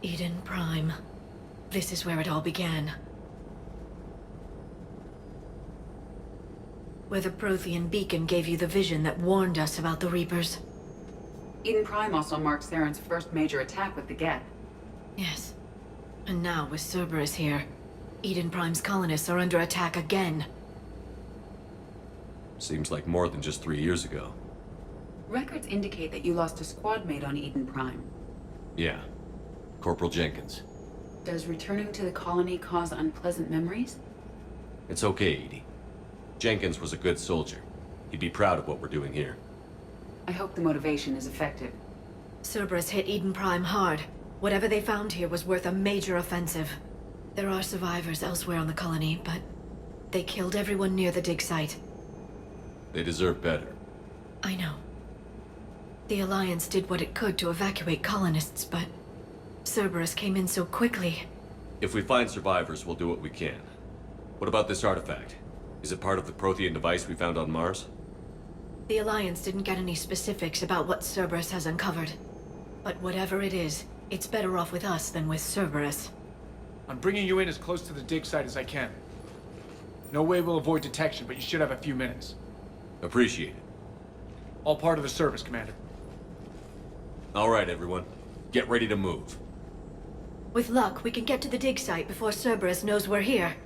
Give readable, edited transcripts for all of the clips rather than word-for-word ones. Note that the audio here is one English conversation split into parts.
Eden Prime. This is where it all began. Where the Prothean beacon gave you the vision that warned us about the Reapers. Eden Prime also marked Saren's first major attack with the Geth. Yes. And now, with Cerberus here, Eden Prime's colonists are under attack again. Seems like more than just 3 years ago. Records indicate that you lost a squad mate on Eden Prime. Yeah. Corporal Jenkins. Does returning to the colony cause unpleasant memories? It's okay, Edie. Jenkins was a good soldier. He'd be proud of what we're doing here. I hope the motivation is effective. Cerberus hit Eden Prime hard. Whatever they found here was worth a major offensive. There are survivors elsewhere on the colony, but they killed everyone near the dig site. They deserve better. I know. The Alliance did what it could to evacuate colonists, but Cerberus came in so quickly. If we find survivors, we'll do what we can. What about this artifact? Is it part of the Prothean device we found on Mars? The Alliance didn't get any specifics about what Cerberus has uncovered. But whatever it is, it's better off with us than with Cerberus. I'm bringing you in as close to the dig site as I can. No way we'll avoid detection, but you should have a few minutes. Appreciate it. All part of the service, Commander. All right, everyone. Get ready to move. With luck, we can get to the dig site before Cerberus knows we're here.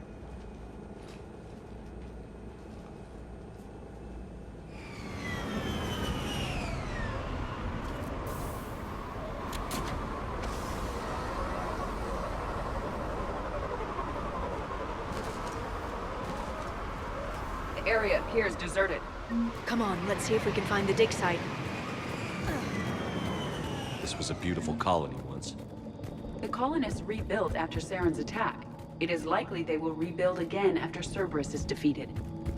The area appears deserted. Come on, let's see if we can find the dig site. This was a beautiful colony once. The colonists rebuilt after Saren's attack. It is likely they will rebuild again after Cerberus is defeated.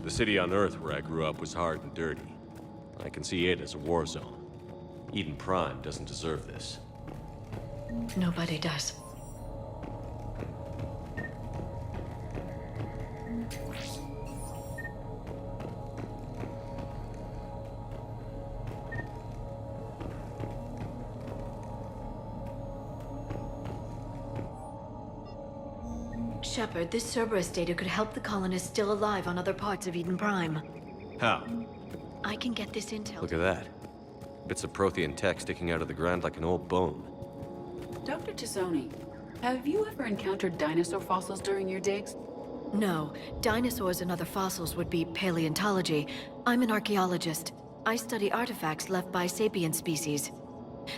The city on Earth where I grew up was hard and dirty. I can see it as a war zone. Eden Prime doesn't deserve this. Nobody does. Shepard, this Cerberus data could help the colonists still alive on other parts of Eden Prime. How? I can get this intel. Look at that. Bits of Prothean tech sticking out of the ground like an old bone. Dr. Tassoni, have you ever encountered dinosaur fossils during your digs? No, dinosaurs and other fossils would be paleontology. I'm an archaeologist. I study artifacts left by sapient species.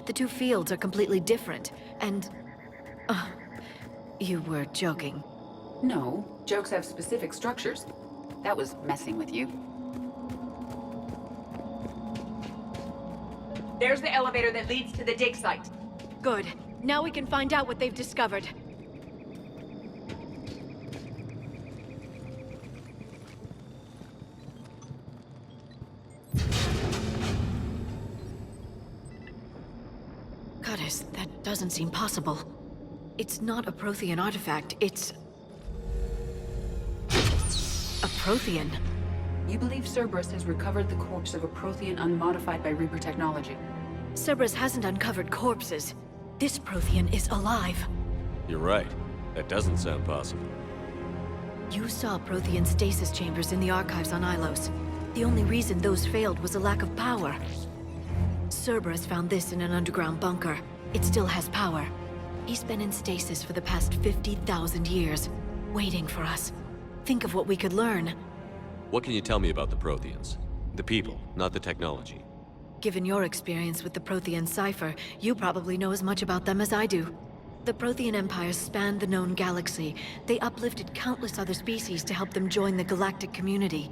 The two fields are completely different, and... you were joking. No, jokes have specific structures. That was messing with you. There's the elevator that leads to the dig site. Good. Now we can find out what they've discovered. Goddess, that doesn't seem possible. It's not a Prothean artifact, it's... a Prothean. You believe Cerberus has recovered the corpse of a Prothean unmodified by Reaper technology? Cerberus hasn't uncovered corpses. This Prothean is alive. You're right. That doesn't sound possible. You saw Prothean stasis chambers in the archives on Ilos. The only reason those failed was a lack of power. Cerberus found this in an underground bunker. It still has power. He's been in stasis for the past 50,000 years, waiting for us. Think of what we could learn. What can you tell me about the Protheans? The people, not the technology. Given your experience with the Prothean cipher, you probably know as much about them as I do. The Prothean empires spanned the known galaxy. They uplifted countless other species to help them join the galactic community.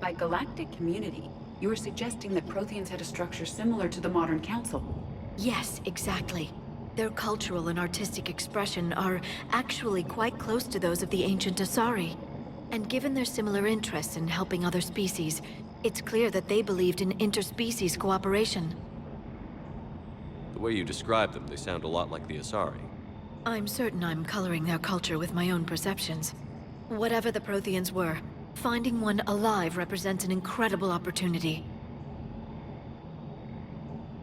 By galactic community, you are suggesting that Protheans had a structure similar to the modern council. Yes, exactly. Their cultural and artistic expression are actually quite close to those of the ancient Asari. And given their similar interests in helping other species, it's clear that they believed in interspecies cooperation. The way you describe them, they sound a lot like the Asari. I'm certain I'm coloring their culture with my own perceptions. Whatever the Protheans were, finding one alive represents an incredible opportunity.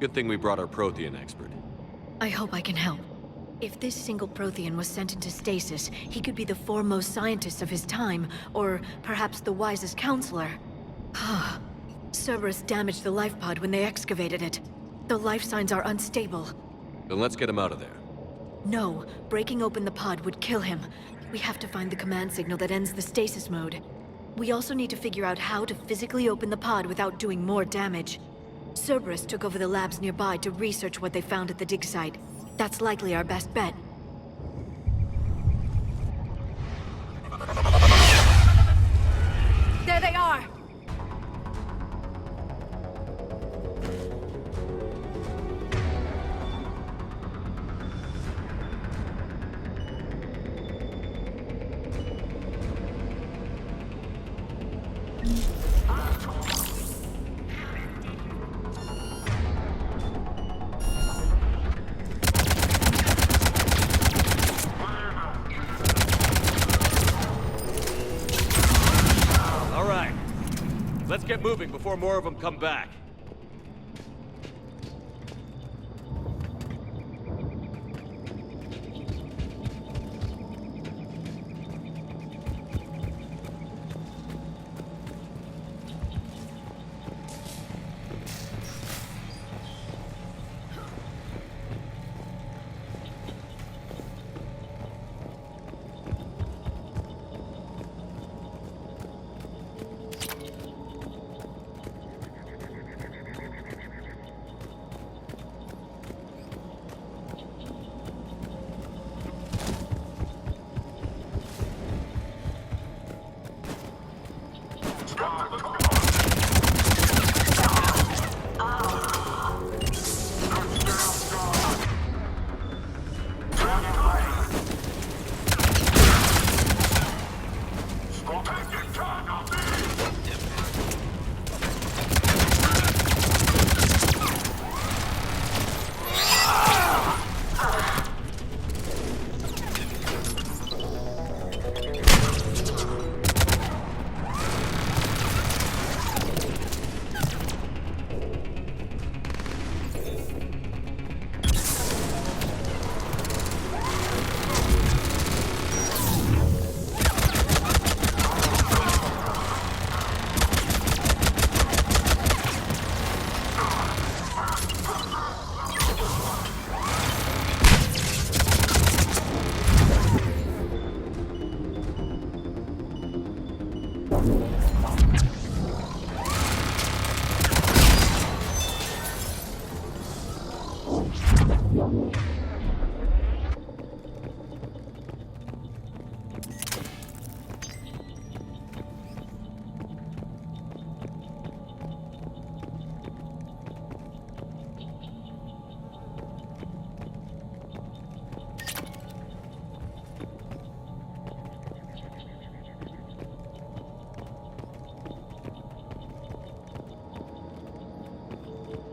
Good thing we brought our Prothean expert. I hope I can help. If this single Prothean was sent into stasis, he could be the foremost scientist of his time, or perhaps the wisest counselor. Cerberus damaged the life pod when they excavated it. The life signs are unstable. Then let's get him out of there. No, breaking open the pod would kill him. We have to find the command signal that ends the stasis mode. We also need to figure out how to physically open the pod without doing more damage. Cerberus took over the labs nearby to research what they found at the dig site. That's likely our best bet. There they are! Let's get moving before more of them come back.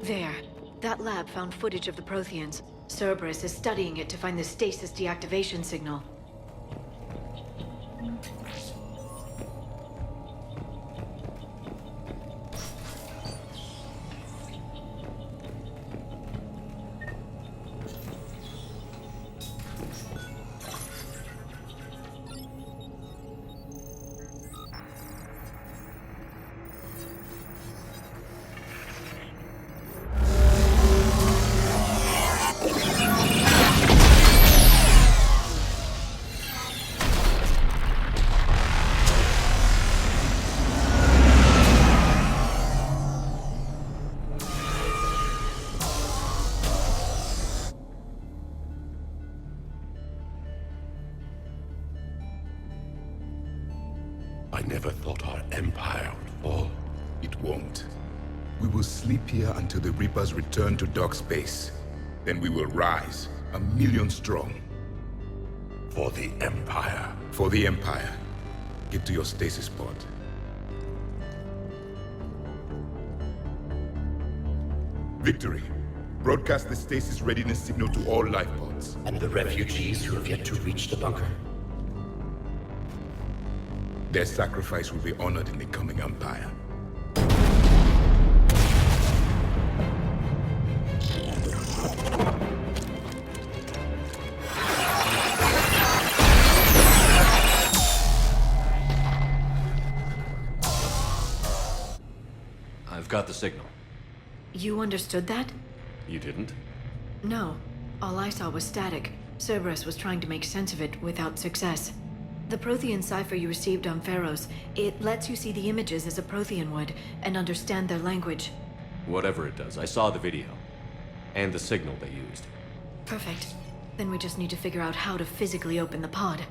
There. That lab found footage of the Protheans. Cerberus is studying it to find the stasis deactivation signal. I never thought our empire would fall. It won't. We will sleep here until the Reapers return to Dock Space. Then we will rise, 1,000,000 strong. For the Empire. For the Empire. Get to your stasis pod. Victory. Broadcast the stasis readiness signal to all life pods. And the refugees who have yet to reach the bunker? Their sacrifice will be honored in the coming Empire. got the signal. You understood that? You didn't? No. All I saw was static. Cerberus was trying to make sense of it without success. The Prothean cipher you received on Pharaohs, it lets you see the images as a Prothean would, and understand their language. Whatever it does, I saw the video. And the signal they used. Perfect. Then we just need to figure out how to physically open the pod.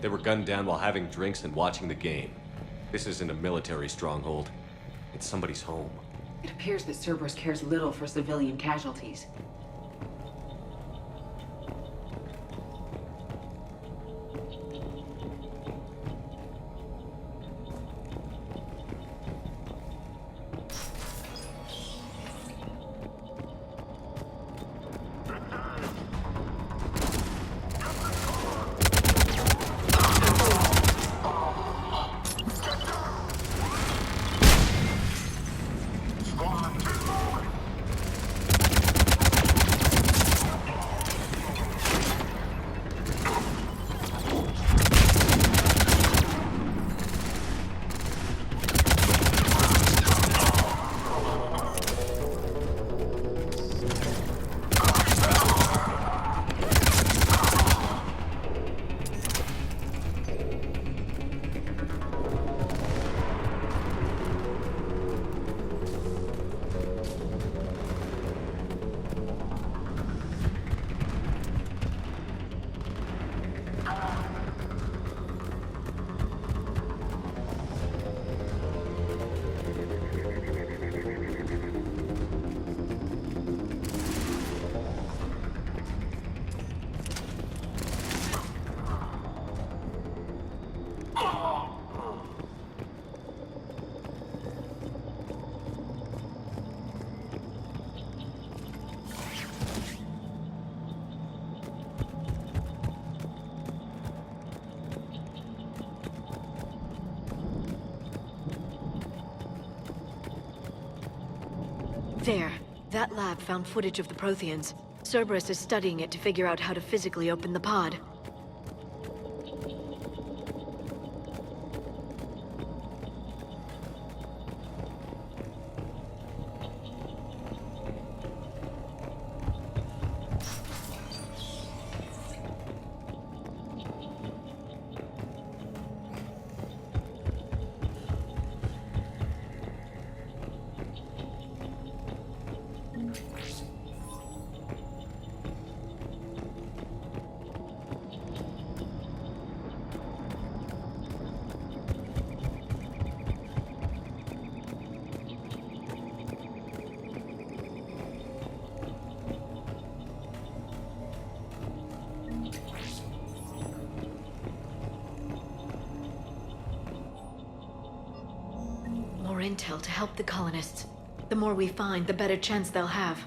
They were gunned down while having drinks and watching the game. This isn't a military stronghold. It's somebody's home. It appears that Cerberus cares little for civilian casualties. There. That lab found footage of the Protheans. Cerberus is studying it to figure out how to physically open the pod. More intel to help the colonists. The more we find, the better chance they'll have.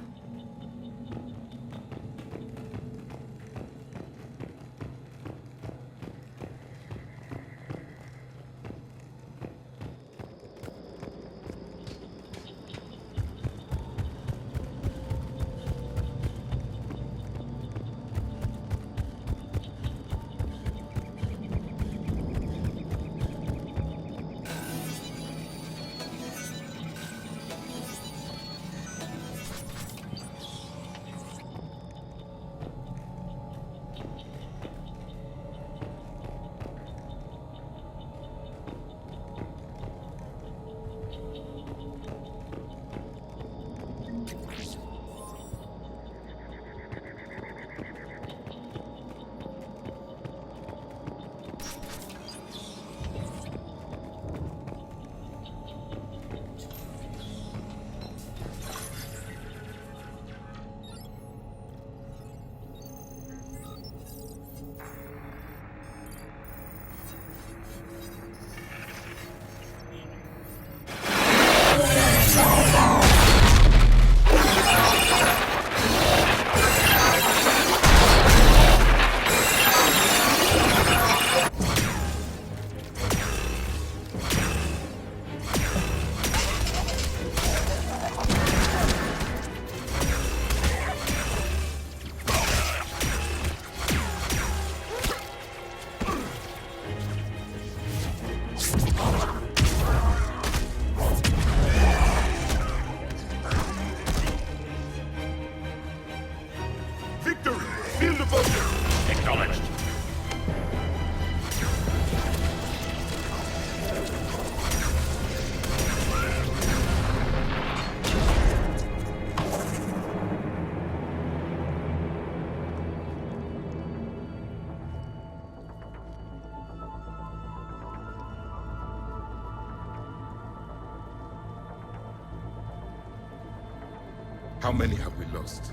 How many have we lost?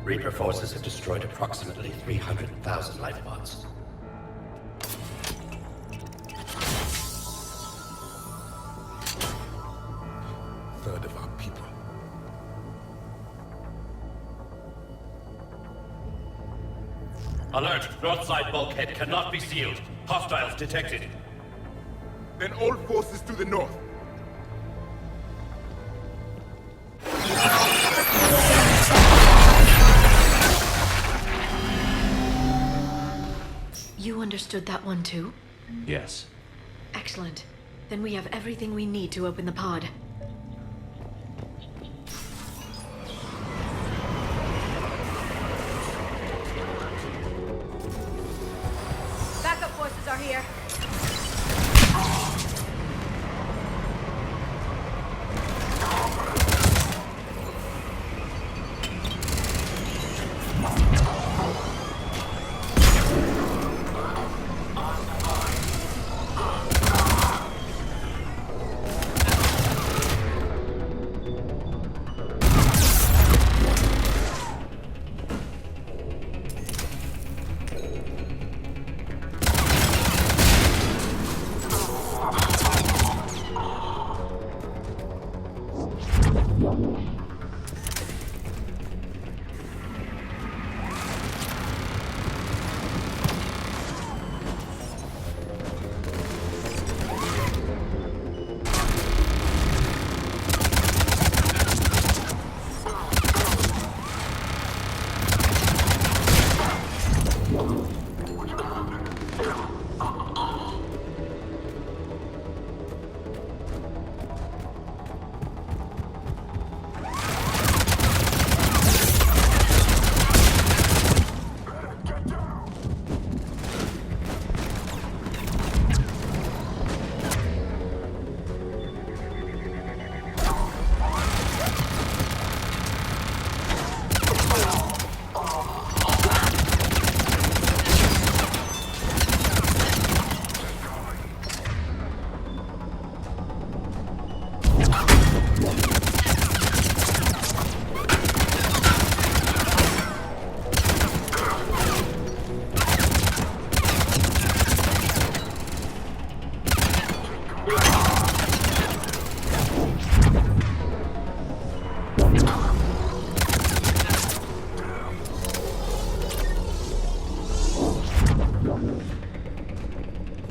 Reaper forces have destroyed approximately 300,000 life pods. Third of our people. Alert! North side bulkhead cannot be sealed. Hostiles detected. Then all forces to the north. You understood that one too? Yes. Excellent. Then we have everything we need to open the pod. Backup forces are here.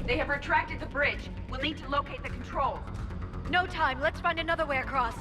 They have retracted the bridge. We'll need to locate the controls. No time. Let's find another way across.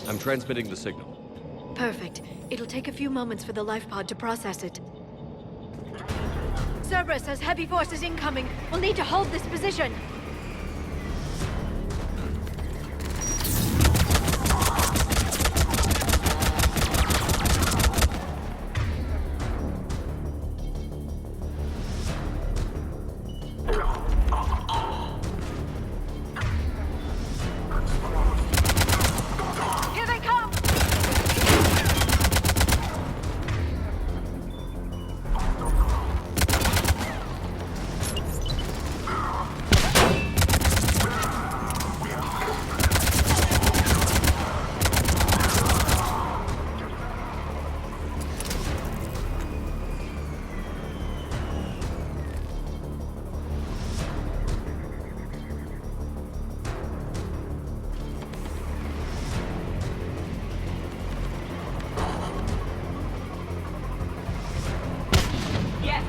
I'm transmitting the signal. Perfect. It'll take a few moments for the life pod to process it. Cerberus has heavy forces incoming. We'll need to hold this position. Here they come! Yes!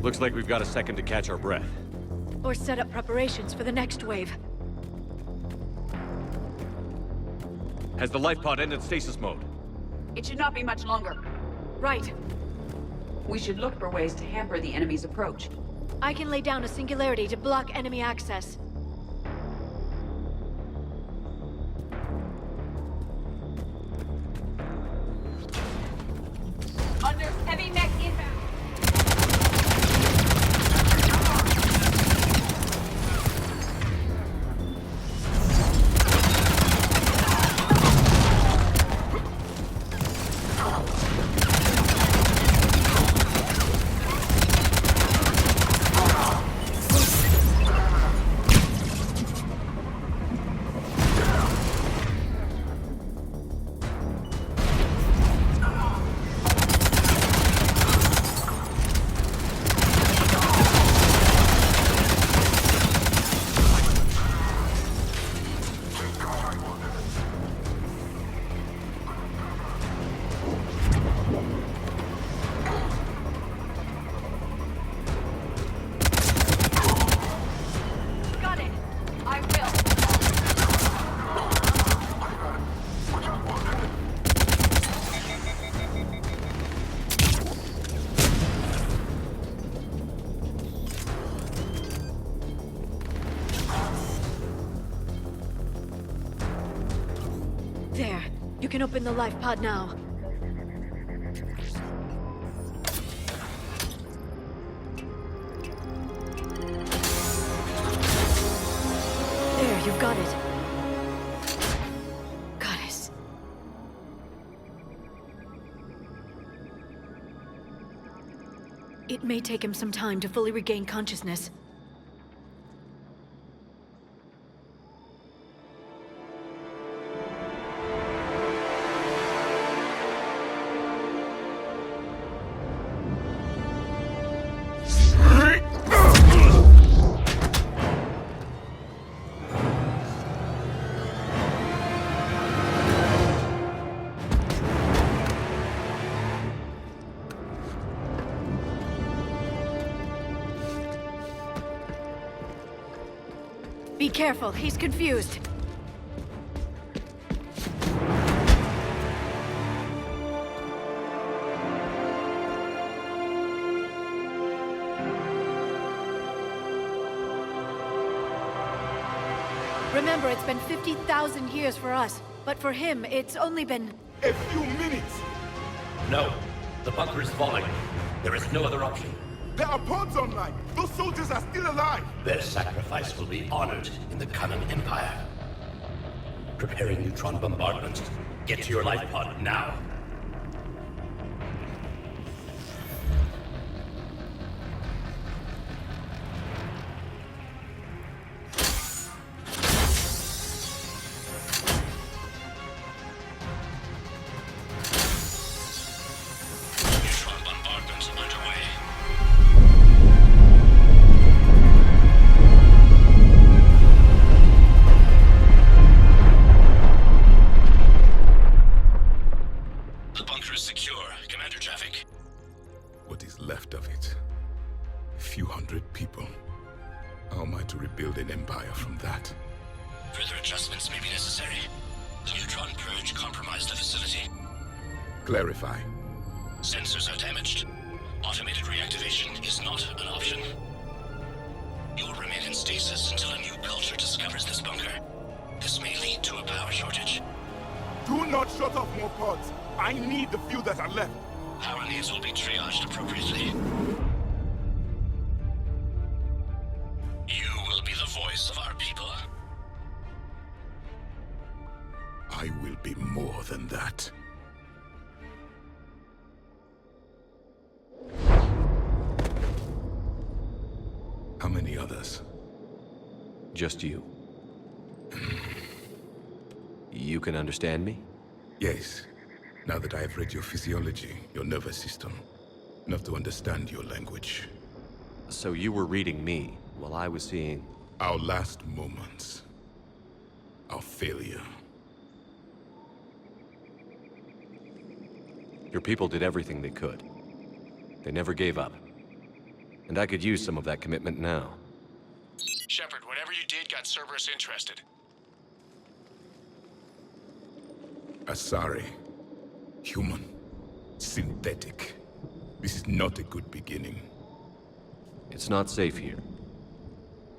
Looks like we've got a second to catch our breath. Or set up preparations for the next wave. Has the life pod ended stasis mode? It should not be much longer. Right. We should look for ways to hamper the enemy's approach. I can lay down a singularity to block enemy access. Under heavy mech inbound. Got it. I will. There. You can open the life pod now. There, you've got it. Goddess. It may take him some time to fully regain consciousness. Be careful, he's confused. Remember, it's been 50,000 years for us, but for him, it's only been... A few minutes! No. The bunker is falling. There is no other option. There are pods online! Those soldiers are still alive! Their sacrifice will be honored in the coming Empire. Preparing neutron bombardment. Get to your life pod now. few hundred people. How am I to rebuild an empire from that? Further adjustments may be necessary. The neutron purge compromised the facility. Clarify. Sensors are damaged. Automated reactivation is not an option. You'll remain in stasis until a new culture discovers this bunker. This may lead to a power shortage. Do not shut off more pods. I need the few that are left. Power needs will be triaged appropriately. You will be the voice of our people. I will be more than that. How many others? Just you. You can understand me? Yes. Now that I have read your physiology, your nervous system, enough to understand your language. So you were reading me while I was seeing... Our last moments. Our failure. Your people did everything they could. They never gave up. And I could use some of that commitment now. Shepard, whatever you did got Cerberus interested. Asari. Human. Synthetic. This is not a good beginning. It's not safe here.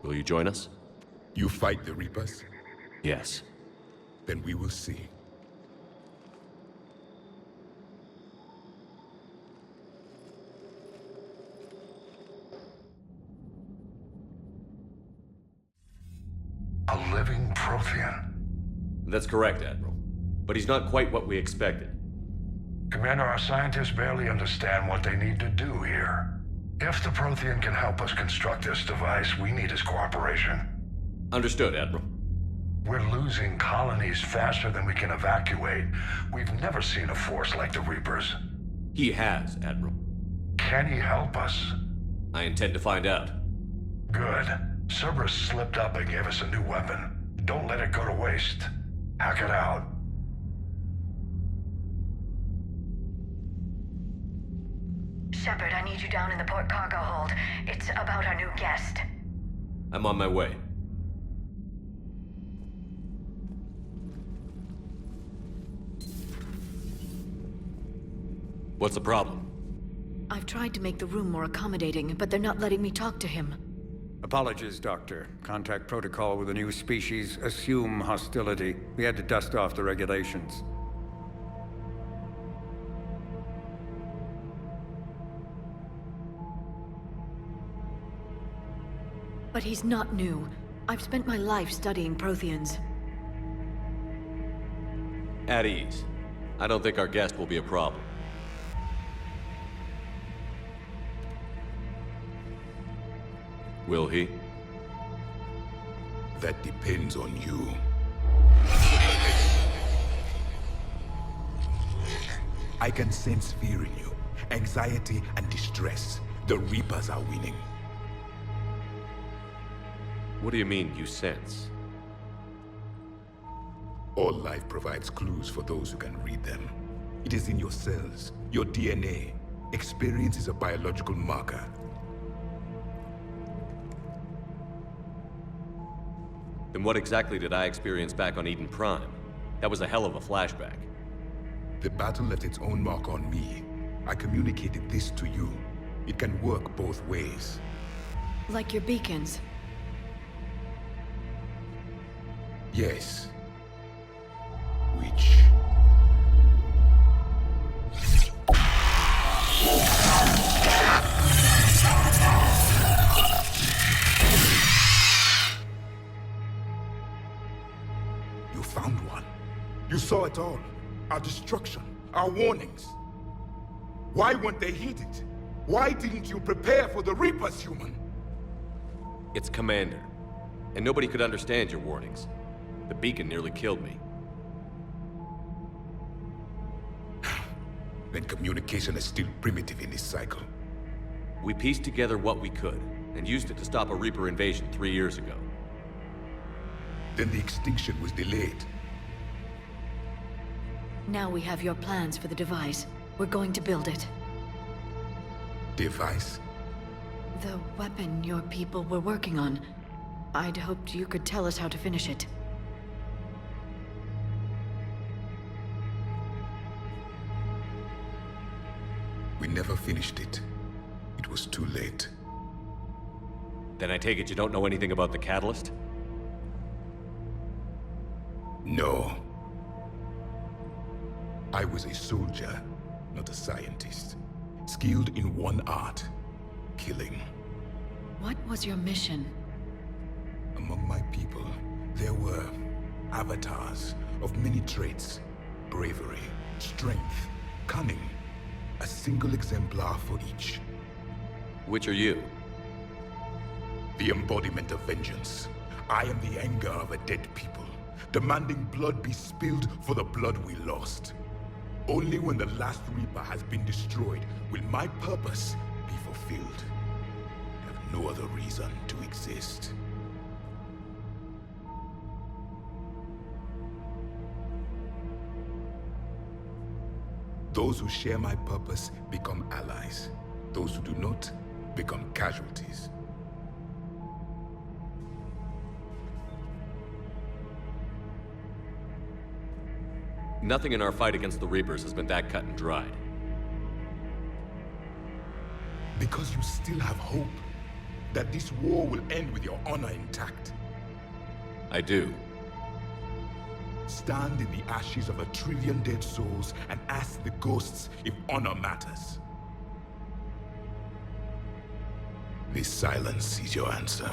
Will you join us? You fight the Reapers? Yes. Then we will see. A living Prothean. That's correct, Admiral. But he's not quite what we expected. Commander, our scientists barely understand what they need to do here. If the Prothean can help us construct this device, we need his cooperation. Understood, Admiral. We're losing colonies faster than we can evacuate. We've never seen a force like the Reapers. He has, Admiral. Can he help us? I intend to find out. Good. Cerberus slipped up and gave us a new weapon. Don't let it go to waste. Hack it out. Shepard, I need you down in the port cargo hold. It's about our new guest. I'm on my way. What's the problem? I've tried to make the room more accommodating, but they're not letting me talk to him. Apologies, Doctor. Contact protocol with a new species. Assume hostility. We had to dust off the regulations. But he's not new. I've spent my life studying Protheans. At ease. I don't think our guest will be a problem. Will he? That depends on you. I can sense fear in you, anxiety and distress. The Reapers are winning. What do you mean, you sense? All life provides clues for those who can read them. It is in your cells, your DNA. Experience is a biological marker. Then what exactly did I experience back on Eden Prime? That was a hell of a flashback. The battle left its own mark on me. I communicated this to you. It can work both ways. Like your beacons. Yes. Which... You found one. You saw it all. Our destruction, our warnings. Why weren't they heeded? Why didn't you prepare for the Reapers, human? It's Commander. And nobody could understand your warnings. The beacon nearly killed me. Then communication is still primitive in this cycle. We pieced together what we could, and used it to stop a Reaper invasion 3 years ago. Then the extinction was delayed. Now we have your plans for the device. We're going to build it. Device? The weapon your people were working on. I'd hoped you could tell us how to finish it. We never finished it. It was too late. Then I take it you don't know anything about the catalyst? No. I was a soldier, not a scientist. Skilled in one art, killing. What was your mission? Among my people, there were avatars of many traits. Bravery, strength, cunning. A single exemplar for each. Which are you? The embodiment of vengeance. I am the anger of a dead people, demanding blood be spilled for the blood we lost. Only when the last Reaper has been destroyed will my purpose be fulfilled. I have no other reason to exist. Those who share my purpose become allies. Those who do not become casualties. Nothing in our fight against the Reapers has been that cut and dried. Because you still have hope that this war will end with your honor intact. I do. Stand in the ashes of 1 trillion dead souls and ask the ghosts if honor matters. This silence is your answer.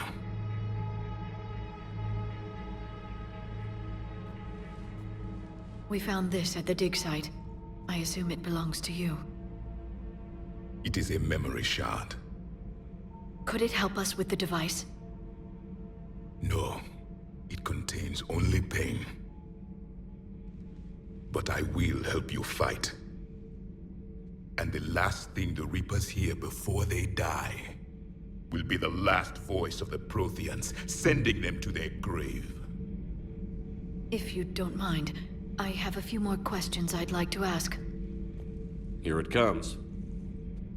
We found this at the dig site. I assume it belongs to you. It is a memory shard. Could it help us with the device? No, it contains only pain. But I will help you fight. And the last thing the Reapers hear before they die will be the last voice of the Protheans, sending them to their grave. If you don't mind, I have a few more questions I'd like to ask. Here it comes.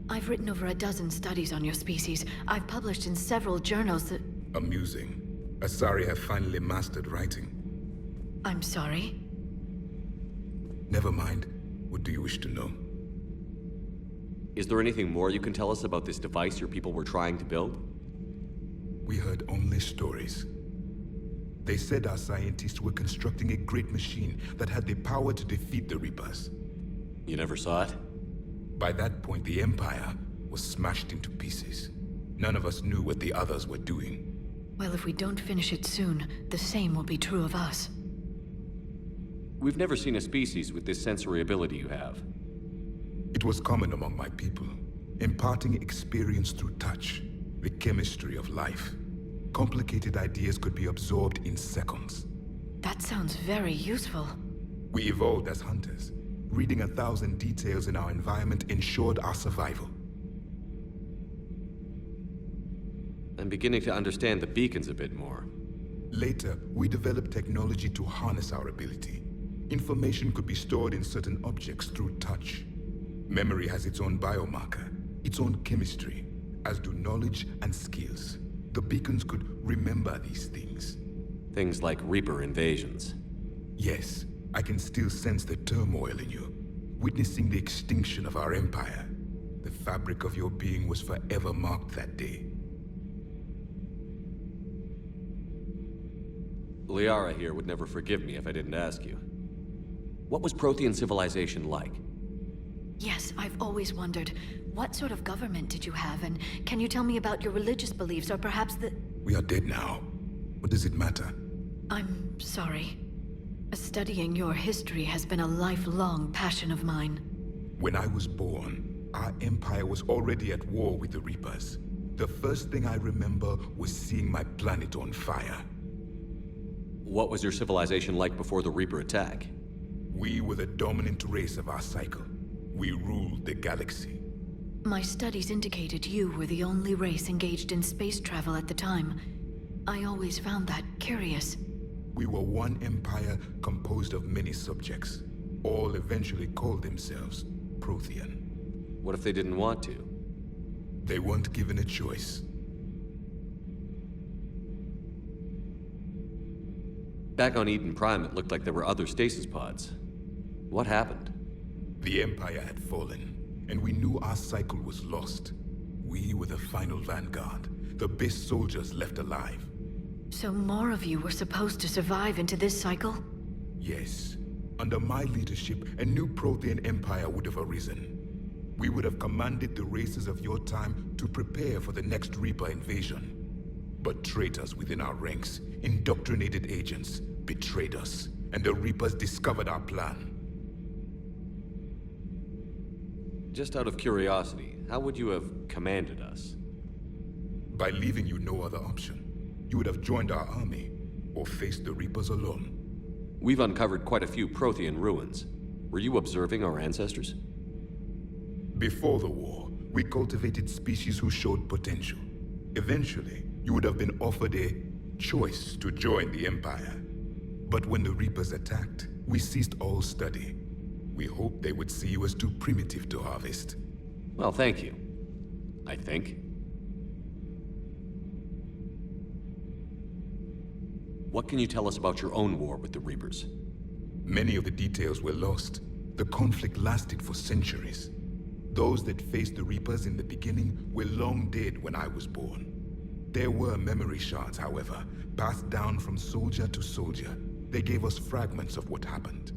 I've written over a dozen studies on your species. I've published in several journals that... Amusing. Asari have finally mastered writing. I'm sorry? Never mind. What do you wish to know? Is there anything more you can tell us about this device your people were trying to build? We heard only stories. They said our scientists were constructing a great machine that had the power to defeat the Reapers. You never saw it? By that point, the Empire was smashed into pieces. None of us knew what the others were doing. Well, if we don't finish it soon, the same will be true of us. We've never seen a species with this sensory ability you have. It was common among my people, imparting experience through touch, the chemistry of life. Complicated ideas could be absorbed in seconds. That sounds very useful. We evolved as hunters. Reading 1,000 details in our environment ensured our survival. I'm beginning to understand the beacons a bit more. Later, we developed technology to harness our ability. Information could be stored in certain objects through touch. Memory has its own biomarker, its own chemistry, as do knowledge and skills. The beacons could remember these things. Things like Reaper invasions. Yes, I can still sense the turmoil in you, witnessing the extinction of our empire. The fabric of your being was forever marked that day. Liara here would never forgive me if I didn't ask you. What was Prothean civilization like? Yes, I've always wondered, what sort of government did you have, and can you tell me about your religious beliefs, or perhaps the... We are dead now. What does it matter? I'm sorry. Studying your history has been a lifelong passion of mine. When I was born, our empire was already at war with the Reapers. The first thing I remember was seeing my planet on fire. What was your civilization like before the Reaper attack? We were the dominant race of our cycle. We ruled the galaxy. My studies indicated you were the only race engaged in space travel at the time. I always found that curious. We were one empire composed of many subjects. All eventually called themselves Prothean. What if they didn't want to? They weren't given a choice. Back on Eden Prime, it looked like there were other stasis pods. What happened? The Empire had fallen, and we knew our cycle was lost. We were the final vanguard, the best soldiers left alive. So more of you were supposed to survive into this cycle? Yes. Under my leadership, a new Prothean empire would have arisen. We would have commanded the races of your time to prepare for the next Reaper invasion. But traitors within our ranks, indoctrinated agents, betrayed us, and the Reapers discovered our plan. Just out of curiosity, how would you have commanded us? By leaving you no other option. You would have joined our army, or faced the Reapers alone. We've uncovered quite a few Prothean ruins. Were you observing our ancestors? Before the war, we cultivated species who showed potential. Eventually, you would have been offered a choice to join the Empire. But when the Reapers attacked, we ceased all study. We hoped they would see you as too primitive to harvest. Well, thank you. I think. What can you tell us about your own war with the Reapers? Many of the details were lost. The conflict lasted for centuries. Those that faced the Reapers in the beginning were long dead when I was born. There were memory shards, however, passed down from soldier to soldier. They gave us fragments of what happened.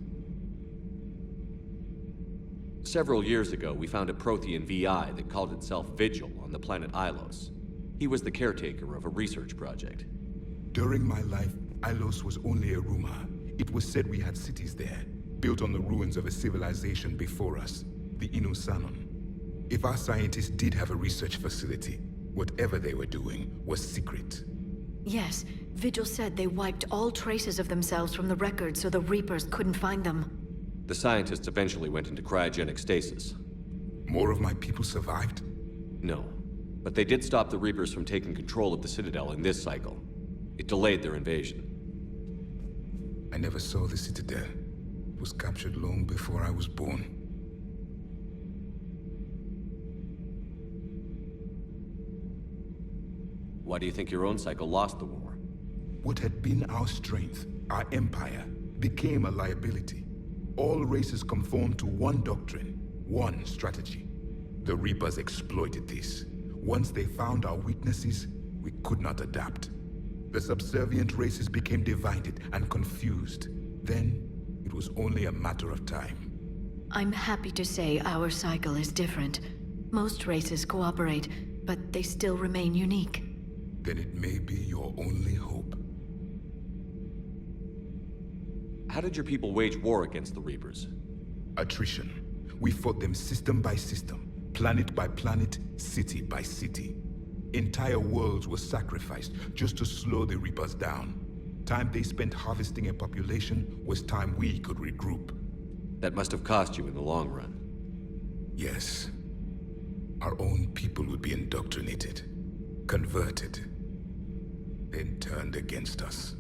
Several years ago, we found a Prothean VI that called itself Vigil on the planet Ilos. He was the caretaker of a research project. During my life, Ilos was only a rumor. It was said we had cities there, built on the ruins of a civilization before us, the Inusanon. If our scientists did have a research facility, whatever they were doing was secret. Yes, Vigil said they wiped all traces of themselves from the record so the Reapers couldn't find them. The scientists eventually went into cryogenic stasis. More of my people survived? No, but they did stop the Reapers from taking control of the Citadel in this cycle. It delayed their invasion. I never saw the Citadel. It was captured long before I was born. Why do you think your own cycle lost the war? What had been our strength, our empire, became a liability. All races conformed to one doctrine, one strategy. The Reapers exploited this. Once they found our weaknesses, we could not adapt. The subservient races became divided and confused. Then, it was only a matter of time. I'm happy to say our cycle is different. Most races cooperate, but they still remain unique. Then it may be your only hope. How did your people wage war against the Reapers? Attrition. We fought them system by system, planet by planet, city by city. Entire worlds were sacrificed just to slow the Reapers down. Time they spent harvesting a population was time we could regroup. That must have cost you in the long run. Yes. Our own people would be indoctrinated, converted, then turned against us.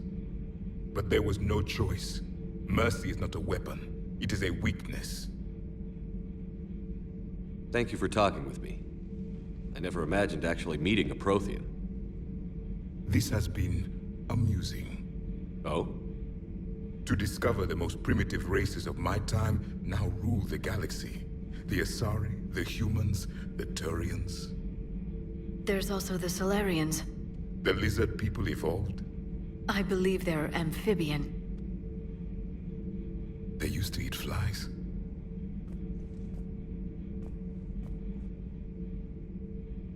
But there was no choice. Mercy is not a weapon. It is a weakness. Thank you for talking with me. I never imagined actually meeting a Prothean. This has been amusing. Oh? To discover the most primitive races of my time now rule the galaxy. The Asari, the humans, the Turians. There's also the Solarians. The lizard people evolved. I believe they're amphibian. They used to eat flies.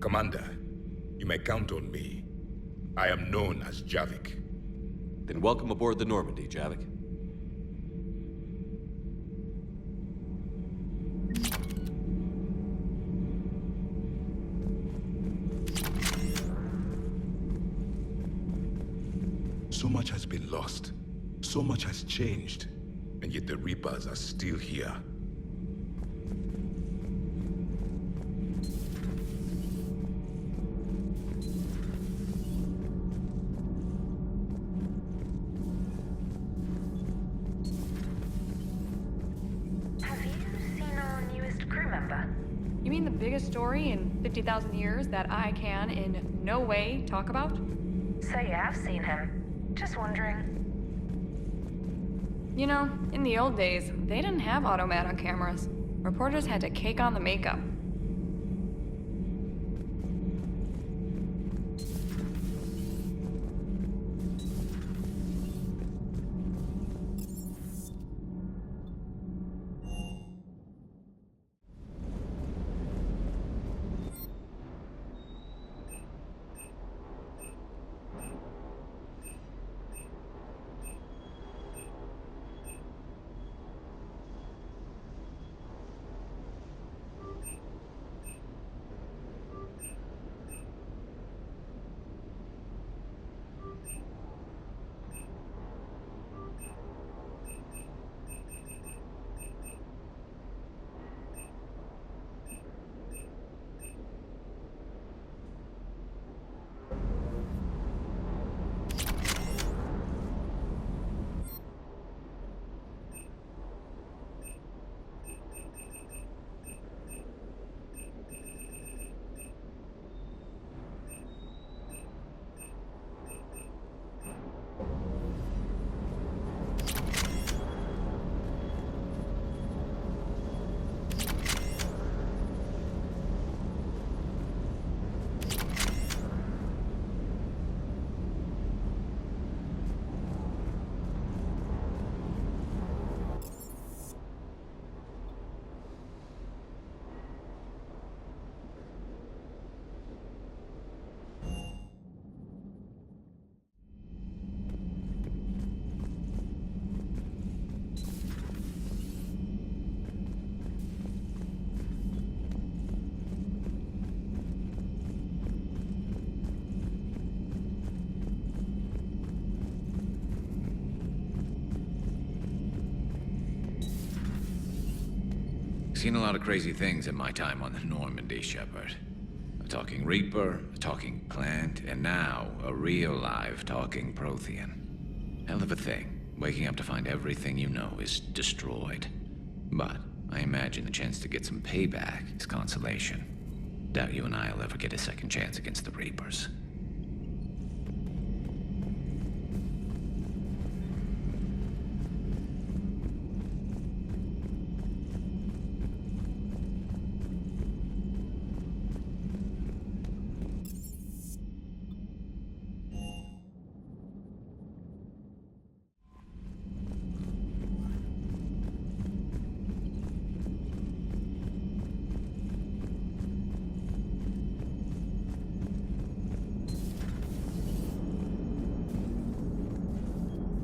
Commander, you may count on me. I am known as Javik. Then welcome aboard the Normandy, Javik. So much has been lost. So much has changed. And yet the Reapers are still here. Have you seen our newest crew member? You mean the biggest story in 50,000 years that I can in no way talk about? So you have seen him. Just wondering. You know, in the old days, they didn't have automat on cameras. Reporters had to cake on the makeup. Seen a lot of crazy things in my time on the Normandy, Shepard. A talking Reaper, a talking plant, and now a real live talking Prothean. Hell of a thing, waking up to find everything you know is destroyed. But I imagine the chance to get some payback is consolation. Doubt you and I'll ever get a second chance against the Reapers.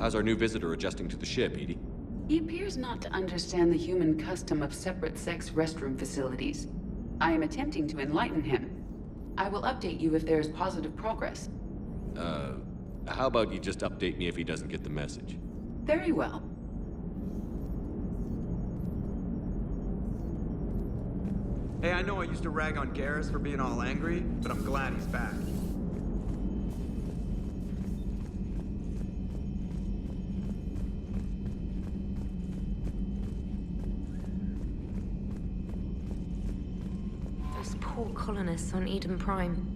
How's our new visitor adjusting to the ship, EDI? He appears not to understand the human custom of separate-sex restroom facilities. I am attempting to enlighten him. I will update you if there is positive progress. How about you just update me if he doesn't get the message? Very well. Hey, I know I used to rag on Garrus for being all angry, but I'm glad he's back. Those poor colonists on Eden Prime.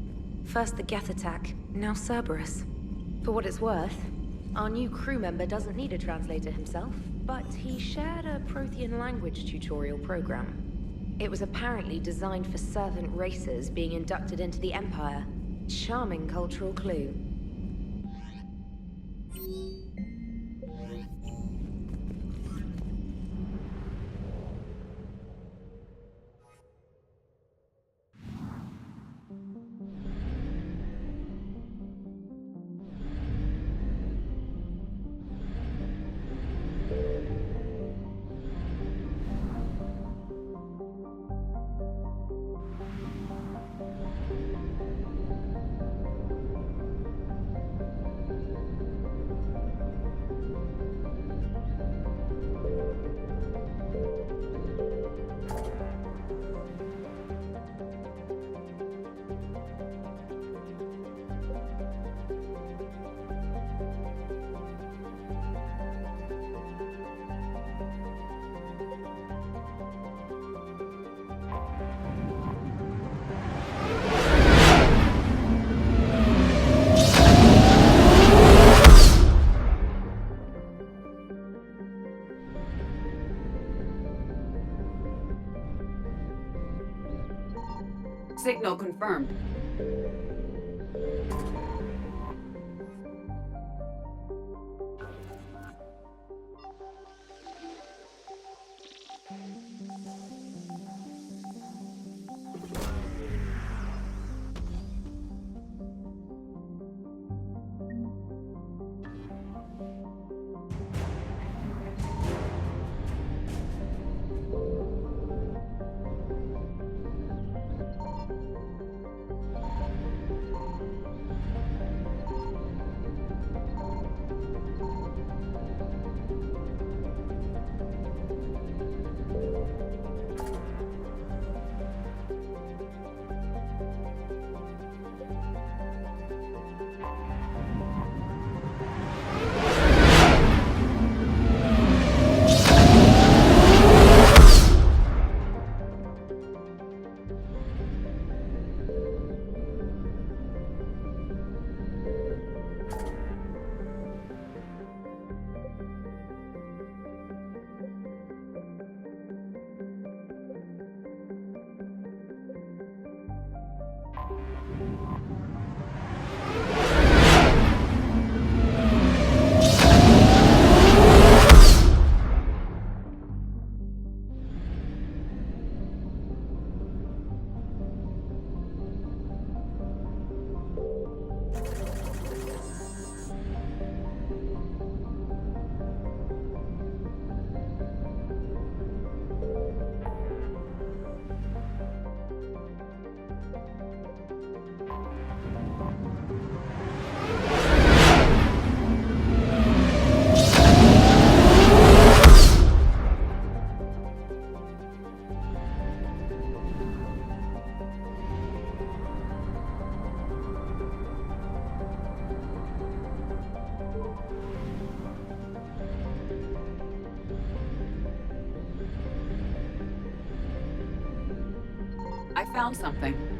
First the Geth attack, now Cerberus. For what it's worth, our new crew member doesn't need a translator himself, but he shared a Prothean language tutorial program. It was apparently designed for servant races being inducted into the Empire. Charming cultural clue. Signal confirmed. I found something.